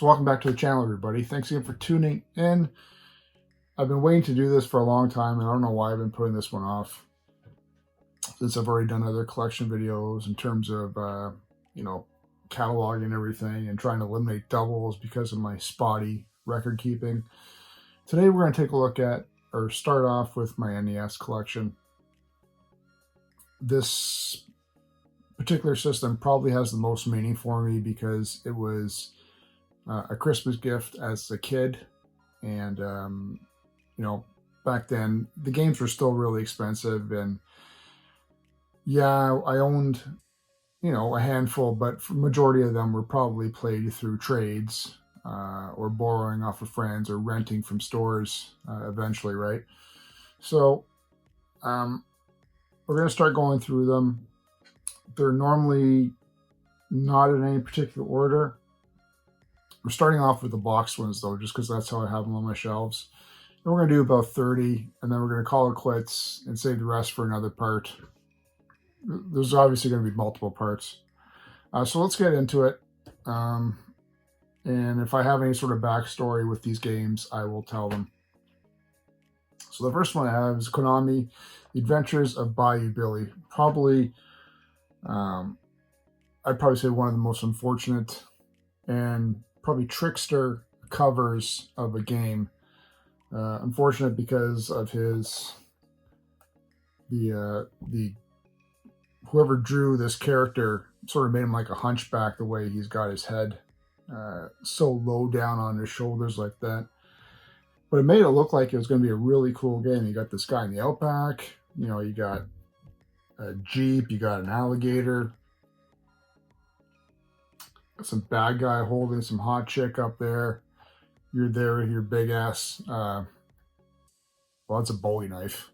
So welcome back to the channel, everybody. Thanks again for tuning in. I've been waiting to do this for a long time, and I don't know why I've been putting this one off, since I've already done other collection videos in terms of, cataloging everything and trying to eliminate doubles because of my spotty record keeping. Today we're going to take a look at, or start off with, my NES collection. This particular system probably has the most meaning for me because it was a Christmas gift as a kid, and back then the games were still really expensive, and yeah, I owned a handful, but the majority of them were probably played through trades or borrowing off of friends or renting from stores eventually, right? So we're going to start going through them. They're normally not in any particular order. We're starting off with the boxed ones, though, just because that's how I have them on my shelves. And we're going to do about 30, and then we're going to call it quits and save the rest for another part. There's obviously going to be multiple parts. So let's get into it. And if I have any sort of backstory with these games, I will tell them. So the first one I have is Konami, The Adventures of Bayou Billy. Probably, I'd probably say one of the most unfortunate and probably trickster covers of a game. Unfortunate because of whoever drew this character sort of made him like a hunchback, the way he's got his head so low down on his shoulders like that. But it made it look like it was going to be a really cool game. You got this guy in the outback, you got a Jeep, you got an alligator, some bad guy holding some hot chick up there. You're there with your big ass, well, it's a Bowie knife,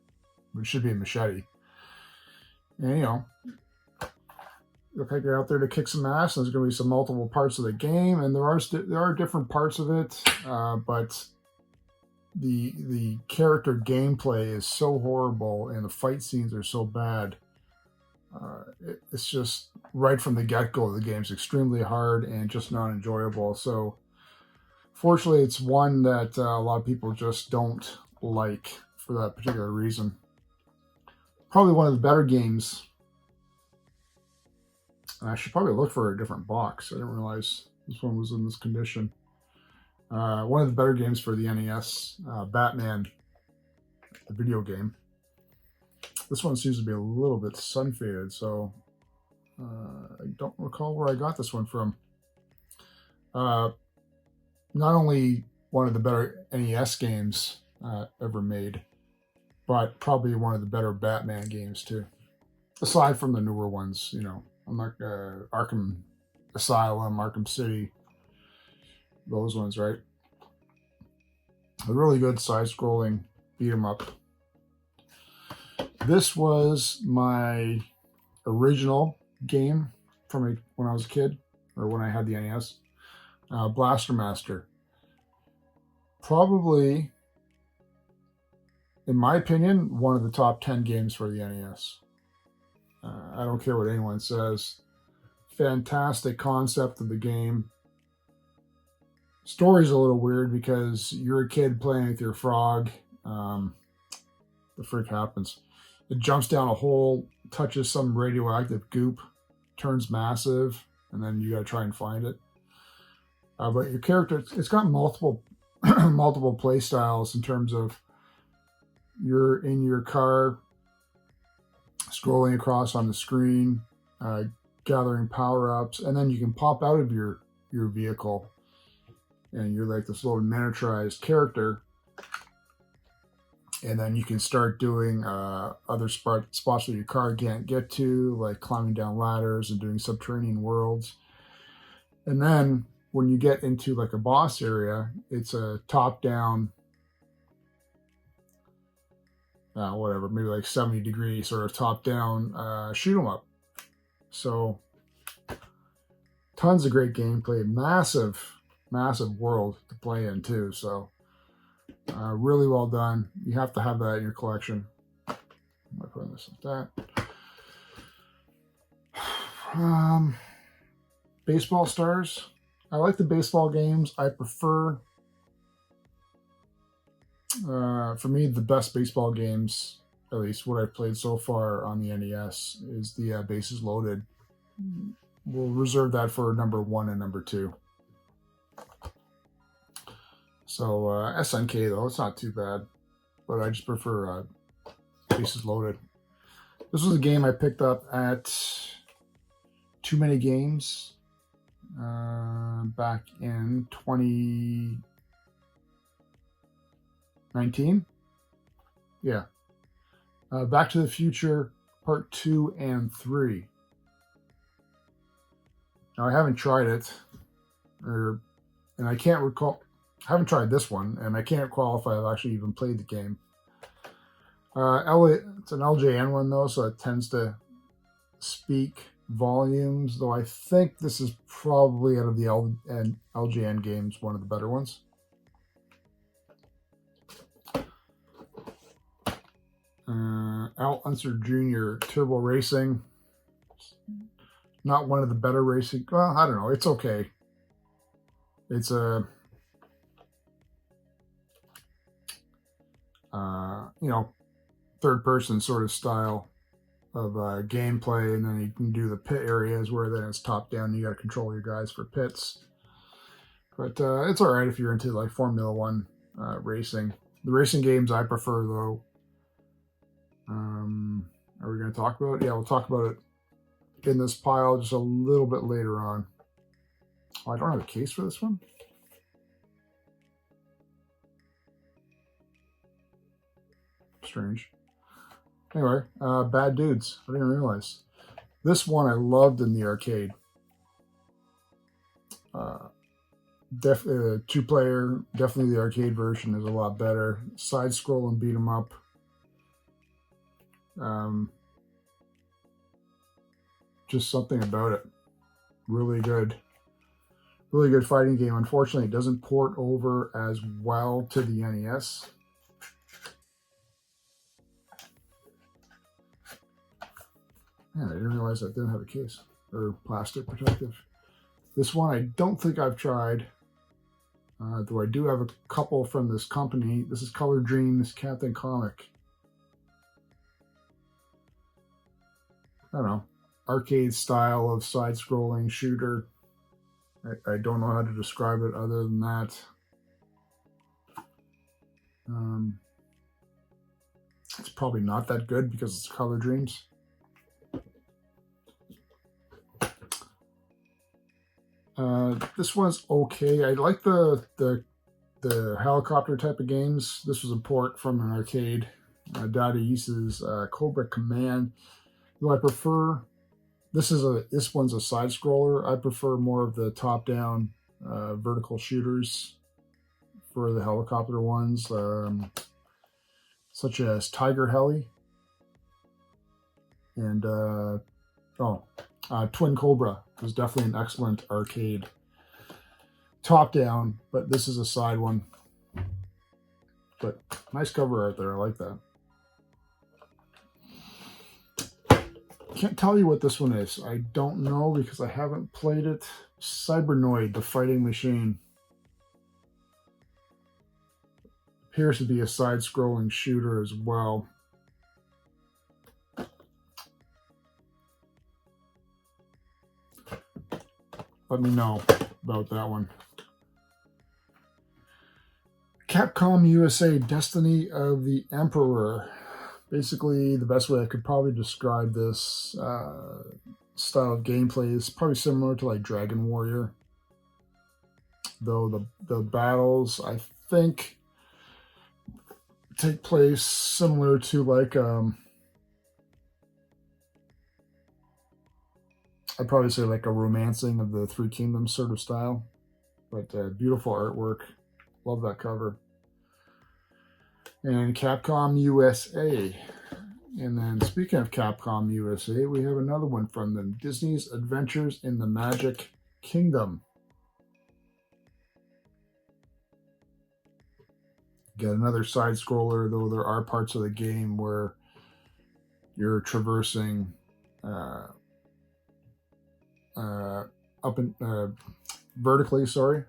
but it should be a machete. And look like you're out there to kick some ass. There's going to be some multiple parts of the game, and there are different parts of it, but the character gameplay is so horrible, and the fight scenes are so bad. It's just right from the get-go, the game's extremely hard and just not enjoyable. So fortunately, it's one that a lot of people just don't like for that particular reason. Probably one of the better games. I should probably look for a different box. I didn't realize this one was in this condition. One of the better games for the NES, Batman, the video game. This one seems to be a little bit sun-faded, so I don't recall where I got this one from. Not only one of the better NES games ever made, but probably one of the better Batman games too. Aside from the newer ones, I'm not Arkham Asylum, Arkham City, those ones, right? A really good side-scrolling beat 'em up. This was my original game from when I was a kid, or when I had the NES. Blaster Master. Probably, in my opinion, one of the top 10 games for the NES. I don't care what anyone says. Fantastic concept of the game. Story's a little weird because you're a kid playing with your frog. The frick happens? It jumps down a hole, touches some radioactive goop, turns massive, and then you got to try and find it. But your character, it's got multiple play styles in terms of you're in your car, scrolling across on the screen, gathering power-ups, and then you can pop out of your vehicle, and you're like this little miniaturized character. And then you can start doing other spots that your car can't get to, like climbing down ladders and doing subterranean worlds. And then when you get into like a boss area, it's a top-down, maybe like 70-degree sort of top-down shoot 'em up. So tons of great gameplay, massive world to play in too. So really well done. You have to have that in your collection. I'm putting this like that. Baseball Stars. I like the baseball games. I prefer, for me, the best baseball games, at least what I've played so far on the NES, is the Bases Loaded. We'll reserve that for number 1 and number 2. So SNK, though, it's not too bad. But I just prefer Bases Loaded. This was a game I picked up at Too Many Games back in 2019. Yeah. Back to the Future Part 2 and 3. Now, I haven't tried it, and I can't recall. I haven't tried this one, and I can't recall if I've actually even played the game. It's an LJN one, though, so it tends to speak volumes, though I think this is probably, out of the LJN games, one of the better ones. Unser Jr. Turbo Racing. Not one of the better racing. Well, I don't know. It's okay. It's a, third-person sort of style of gameplay, and then you can do the pit areas where then it's top-down. You got to control your guys for pits. But it's all right if you're into like Formula One racing. The racing games I prefer, though. Are we going to talk about it? Yeah, we'll talk about it in this pile just a little bit later on. Oh, I don't have a case for this one. Strange. Anyway, Bad Dudes. I didn't realize. This one I loved in the arcade. Two-player, definitely the arcade version is a lot better. Side-scroll and beat 'em up. Just something about it. Really good. Really good fighting game. Unfortunately, it doesn't port over as well to the NES. Man, I didn't realize that didn't have a case or plastic protective. This one I don't think I've tried, though I do have a couple from this company. This is Color Dreams Captain Comic. I don't know, arcade style of side-scrolling shooter. I don't know how to describe it other than that. It's probably not that good because it's Color Dreams. This one's okay. I like the helicopter type of games. This was a port from an arcade. Data East's Cobra Command. Though I prefer, this one's a side scroller. I prefer more of the top down vertical shooters for the helicopter ones, such as Tiger Heli and Twin Cobra was definitely an excellent arcade top down, but this is a side one. But nice cover art there. I like that. Can't tell you what this one is. I don't know because I haven't played it. Cybernoid, the fighting machine. Appears to be a side-scrolling shooter as well. Let me know about that one. Capcom USA Destiny of the Emperor. Basically, the best way I could probably describe this style of gameplay is probably similar to like Dragon Warrior. Though the battles, I think, take place similar to like I'd probably say like a romancing of the Three Kingdoms sort of style. But beautiful artwork. Love that cover. And Capcom USA. And then speaking of Capcom USA, we have another one from them. Disney's Adventures in the Magic Kingdom. Get another side scroller, though there are parts of the game where you're traversing up and vertically, sorry.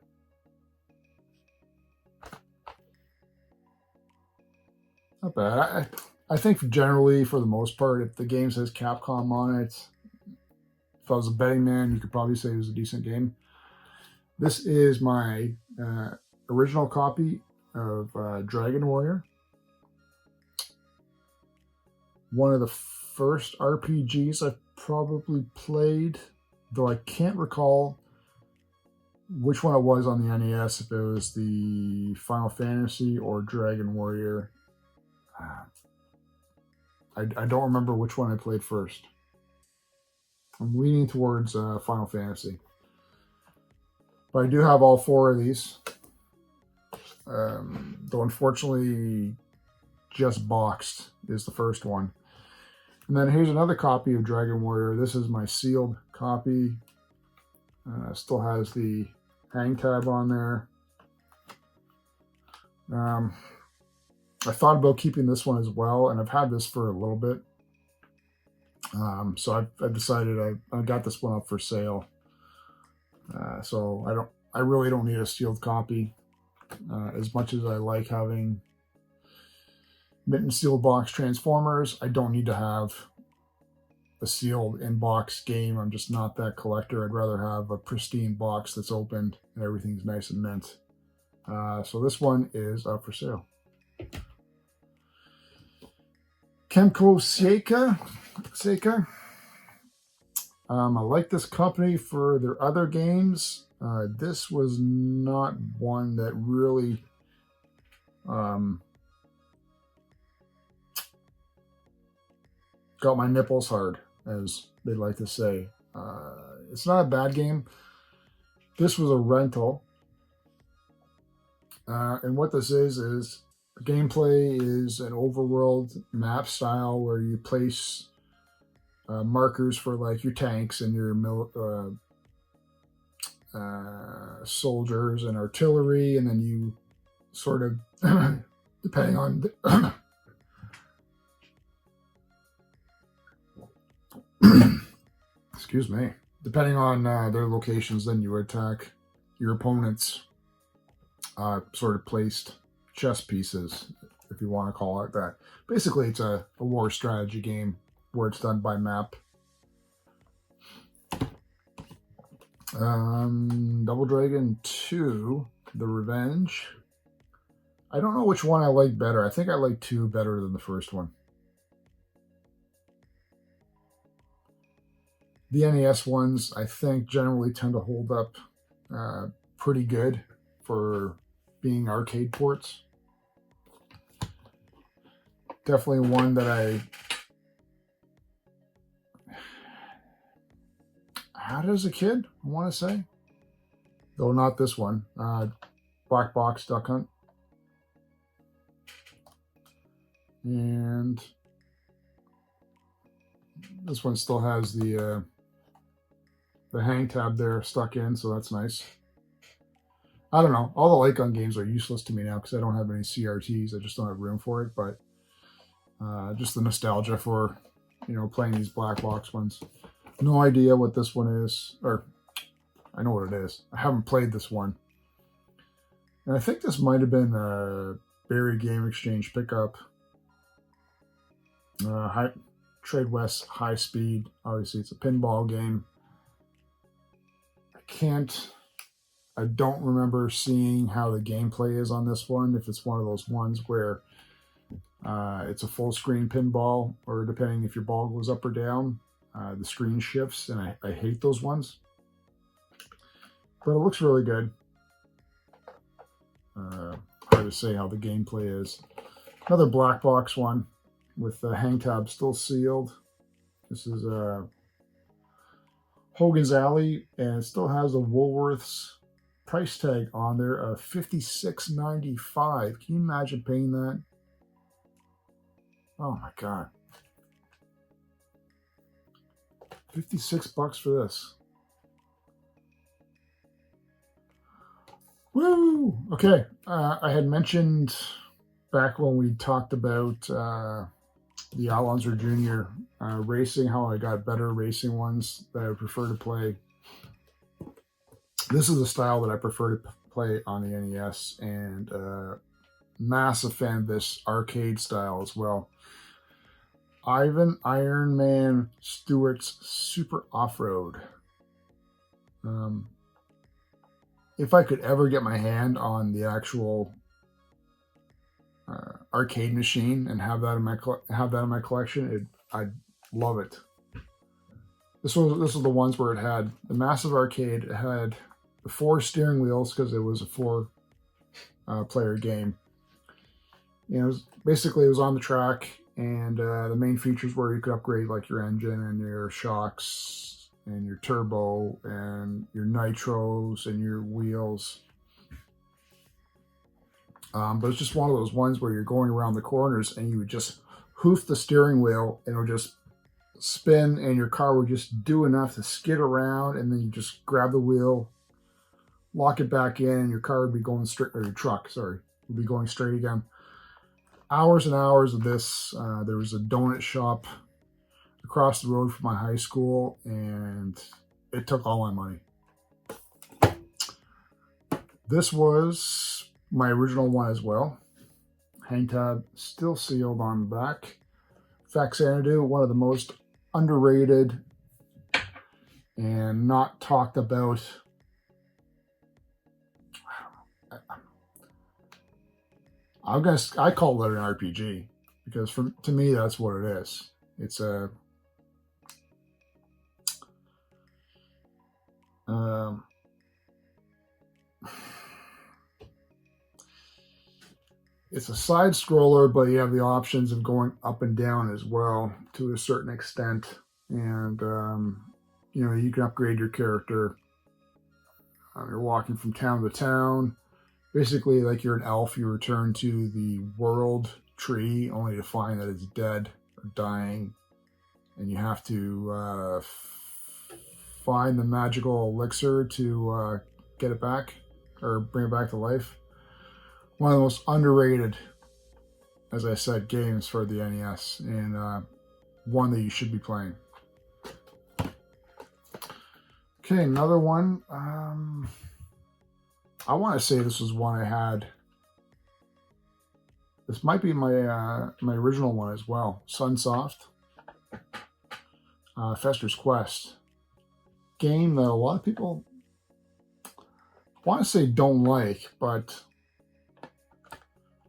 Not bad. I think generally, for the most part, if the game says Capcom on it, if I was a betting man, you could probably say it was a decent game. This is my original copy of Dragon Warrior. One of the first RPGs I probably played, though I can't recall which one it was on the NES, if it was the Final Fantasy or Dragon Warrior. I don't remember which one I played first. I'm leaning towards Final Fantasy. But I do have all 4 of these. Though unfortunately, just boxed is the first one. And then here's another copy of Dragon Warrior. This is my sealed copy. Still has the hang tab on there. I thought about keeping this one as well, and I've had this for a little bit. So I've decided I got this one up for sale. So I really don't need a sealed copy. As much as I like having mint and sealed box Transformers, I don't need to have a sealed in-box game. I'm just not that collector. I'd rather have a pristine box that's opened and everything's nice and mint. So this one is up for sale. Kemco Seika. I like this company for their other games. This was not one that really got my nipples hard, as they like to say. It's not a bad game. This was a rental. And what this is gameplay is an overworld map style where you place markers for like your tanks and your soldiers and artillery, and then you sort of depending on excuse me, depending on their locations, then you attack your opponent's sort of placed chess pieces, if you want to call it that. Basically, it's a war strategy game where it's done by map. Double Dragon 2, The Revenge. I don't know which one I like better. I think I like 2 better than the first one. The NES ones, I think, generally tend to hold up pretty good for being arcade ports. Definitely one that I had as a kid, I want to say. Though not this one. Black Box Duck Hunt. And this one still has the hang tab there stuck in, so that's nice. I don't know. All the Lycon games are useless to me now because I don't have any CRTs. I just don't have room for it. But just the nostalgia for, playing these black box ones. No idea what this one is. Or, I know what it is. I haven't played this one. And I think this might have been a Barry Game Exchange pickup. Trade West High Speed. Obviously, it's a pinball game. I don't remember seeing how the gameplay is on this one. If it's one of those ones where it's a full screen pinball, or depending if your ball goes up or down, the screen shifts, and I hate those ones. But it looks really good. Hard to say how the gameplay is. Another black box one with the hang tab still sealed. This is Hogan's Alley, and it still has a Woolworths price tag on there of $56.95. Can you imagine paying that? Oh my God. $56 for this. Woo! Okay. I had mentioned back when we talked about the Unser Jr. Racing, how I got better racing ones that I would prefer to play. This is the style that I prefer to play on the NES, and massive fan of this arcade style as well. Ivan Iron Man Stewart's Super Off-Road. If I could ever get my hand on the actual arcade machine and have that in my collection, I'd love it. This was the ones where it had the massive arcade. It had the 4 steering wheels because it was a 4 player game. You know, it was on the track, and the main features were you could upgrade like your engine and your shocks and your turbo and your nitros and your wheels. But it's just one of those ones where you're going around the corners and you would just hoof the steering wheel and it would just spin, and your car would just do enough to skid around, and then you just grab the wheel, lock it back in, and your car would be going straight, or your truck, sorry, would be going straight again. Hours and hours of this. There was a donut shop across the road from my high school, and it took all my money. This was my original one as well. Hang tab still sealed on the back. Xanadu, one of the most underrated and not talked about. I call it an RPG because to me that's what it is. It's a it's a side scroller, but you have the options of going up and down as well to a certain extent, and you know, you can upgrade your character. You're walking from town to town. Basically, like you're an elf, you return to the world tree only to find that it's dead or dying, and you have to find the magical elixir to get it back or bring it back to life. One of the most underrated, as I said, games for the NES, and one that you should be playing. Okay, another one. I want to say this was one I had. This might be my my original one as well. Sunsoft. Fester's Quest. Game that a lot of people want to say don't like, but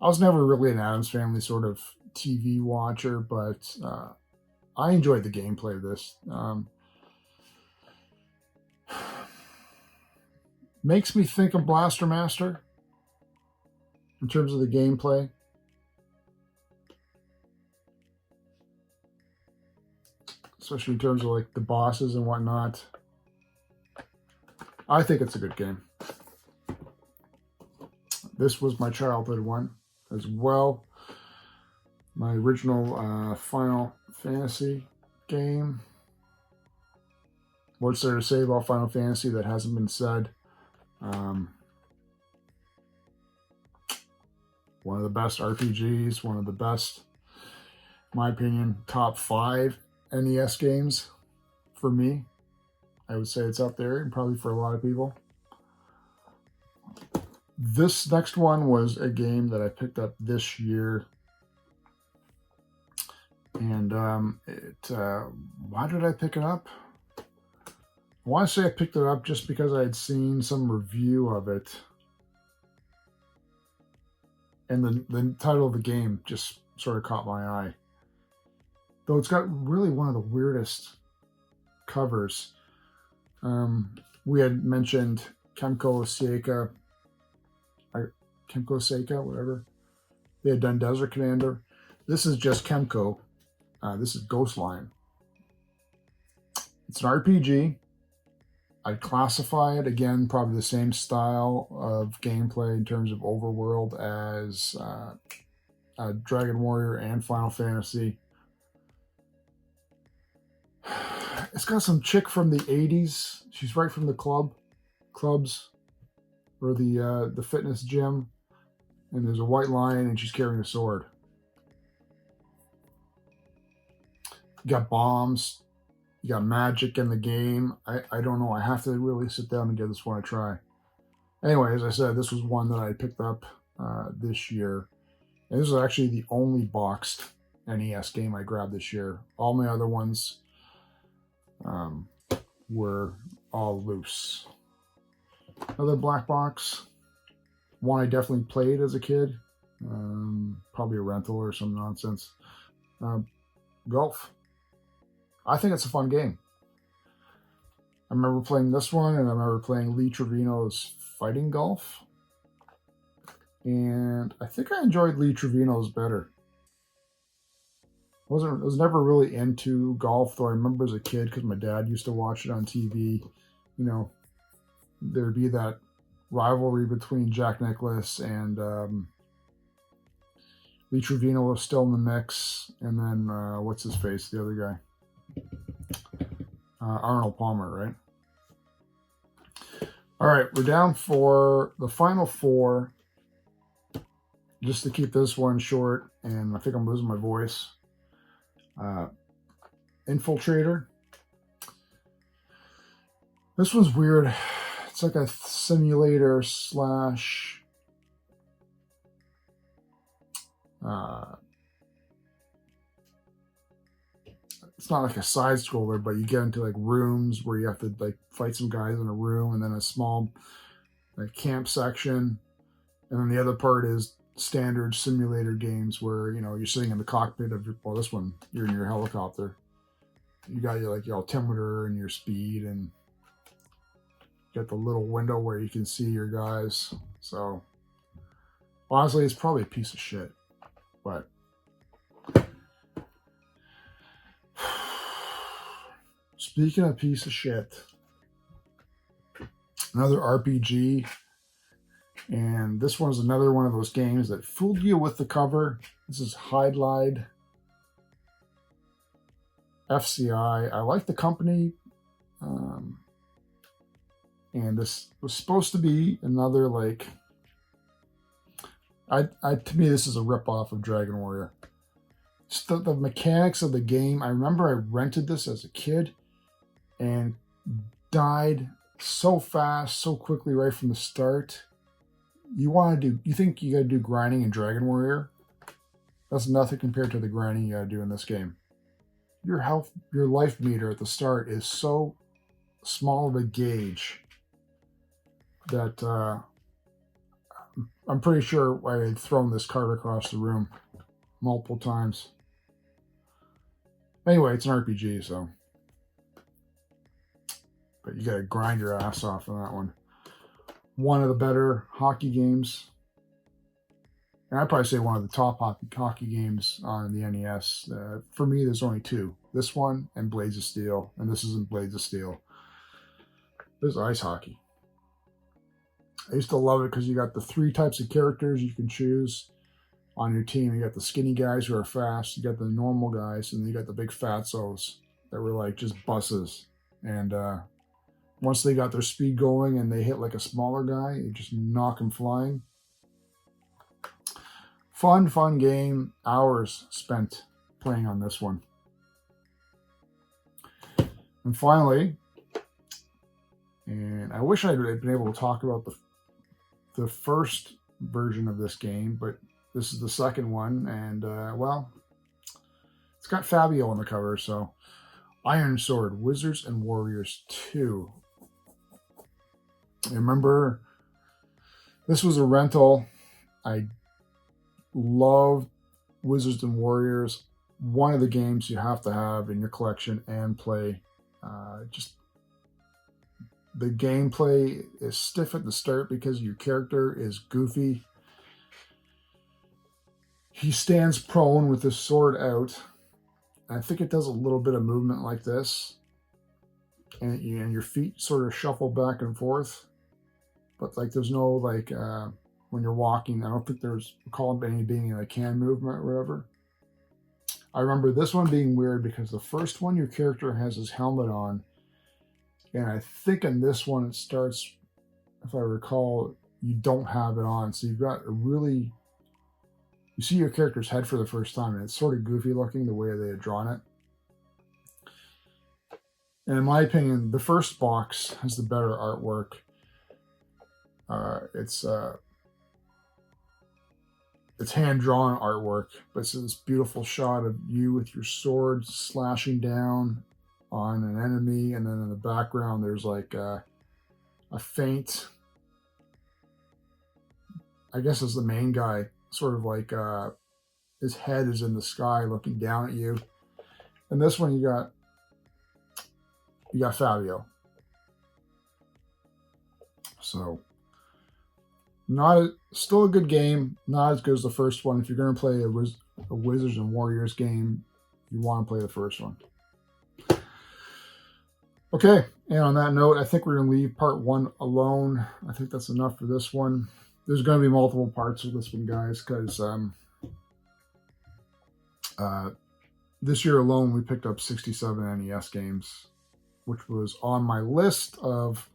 I was never really an Addams Family sort of TV watcher, but I enjoyed the gameplay of this. Makes me think of Blaster Master in terms of the gameplay. Especially in terms of like the bosses and whatnot. I think it's a good game. This was my childhood one as well. My original Final Fantasy game. What's there to say about Final Fantasy that hasn't been said? One of the best RPGs, one of the best, in my opinion, top 5 NES games for me. I would say it's up there, and probably for a lot of people. This next one was a game that I picked up this year. And why did I pick it up? I want to say I picked it up just because I had seen some review of it. And the title of the game just sort of caught my eye. Though it's got really one of the weirdest covers. We had mentioned Kemco Seika, whatever. They had done Desert Commander. This is just Kemco. This is Ghostline. It's an RPG. I'd classify it, again, probably the same style of gameplay in terms of overworld as Dragon Warrior and Final Fantasy. It's got some chick from the 80s. She's right from the clubs, or the fitness gym. And there's a white lion, and she's carrying a sword. You got bombs, You got magic in the game. I don't know. I have to really sit down and give this one a try. Anyway, as I said, this was one that I picked up this year. And this is actually the only boxed NES game I grabbed this year. All my other ones were all loose. Another black box. One I definitely played as a kid. Probably a rental or some nonsense. Golf. I think it's a fun game. I remember playing this one, and I remember playing Lee Trevino's Fighting Golf. And I think I enjoyed Lee Trevino's better. I was never really into golf, though I remember as a kid, because my dad used to watch it on TV. You know, there'd be that rivalry between Jack Nicklaus and Lee Trevino was still in the mix, and then what's his face, the other guy, Arnold Palmer, right? All right, we're down for the final four. Just to keep this one short, and I think I'm losing my voice. Infiltrator. This one's weird. It's like a simulator slash it's not like a side scroller, but you get into like rooms where you have to like fight some guys in a room, and then a small like camp section, and then the other part is standard simulator games where, you know, you're sitting in the cockpit of your, well, this one you're in your helicopter. You got your like your altimeter and your speed, and you got the little window where you can see your guys. So honestly, it's probably a piece of shit, but speaking of piece of shit, another RPG. And this one's another one of those games that fooled you with the cover. This is Hide FCI. I like the company. And this was supposed to be another, like, to me, this is a ripoff of Dragon Warrior. Just the mechanics of the game. I remember I rented this as a kid and died so fast, so quickly right from the start. You think you gotta do grinding in Dragon Warrior? That's nothing compared to the grinding you gotta do in this game. Your life meter at the start is so small of a gauge that I'm pretty sure I had thrown this card across the room multiple times. Anyway, it's an RPG, so. But you gotta grind your ass off on that one. One of the better hockey games. And I'd probably say one of the top hockey games on the NES. For me, there's only two. This one and Blades of Steel. And this isn't Blades of Steel. This is ice hockey. I used to love it because you got the three types of characters you can choose on your team. You got the skinny guys who are fast. You got the normal guys. And then you got the big fatsos that were like just buses. And once they got their speed going and they hit like a smaller guy, you just knock them flying. Fun game. Hours spent playing on this one. And finally, and I wish I'd been able to talk about the first version of this game, but this is the second one, and well, it's got Fabio on the cover, so Iron Sword, Wizards and Warriors 2. I remember this was a rental. I loved Wizards and Warriors. One of the games you have to have in your collection and play. Just the gameplay is stiff at the start because your character is goofy. He stands prone with his sword out. I think it does a little bit of movement like this. And your feet sort of shuffle back and forth. But like there's no like when you're walking, I don't think there's any being like hand movement or whatever. I remember this one being weird because the first one, your character has his helmet on. And I think in this one it starts, if I recall, you don't have it on. So you've got you see your character's head for the first time, and it's sort of goofy looking the way they had drawn it. And in my opinion, the first box has the better artwork. It's hand-drawn artwork, but it's this beautiful shot of you with your sword slashing down on an enemy, and then in the background there's like a faint, I guess it's the main guy, sort of like his head is in the sky looking down at you. And this one you got Fabio. So still a good game, not as good as the first one. If you're going to play a Wizards and Warriors game, you want to play the first one. Okay, and on that note, I think we're going to leave part 1 alone. I think that's enough for this one. There's going to be multiple parts of this one, guys, because this year alone we picked up 67 NES games, which was on my list of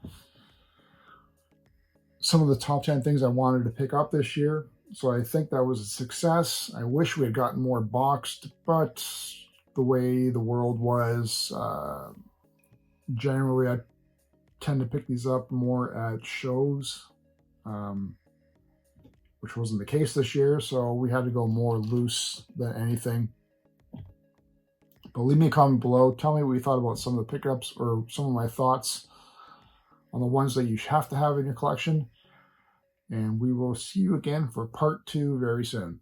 some of the top 10 things I wanted to pick up this year. So I think that was a success. I wish we had gotten more boxed, but the way the world was, generally I tend to pick these up more at shows, which wasn't the case this year, so we had to go more loose than anything. But leave me a comment below. Tell me what you thought about some of the pickups, or some of my thoughts on the ones that you have to have in your collection. And we will see you again for part 2 very soon.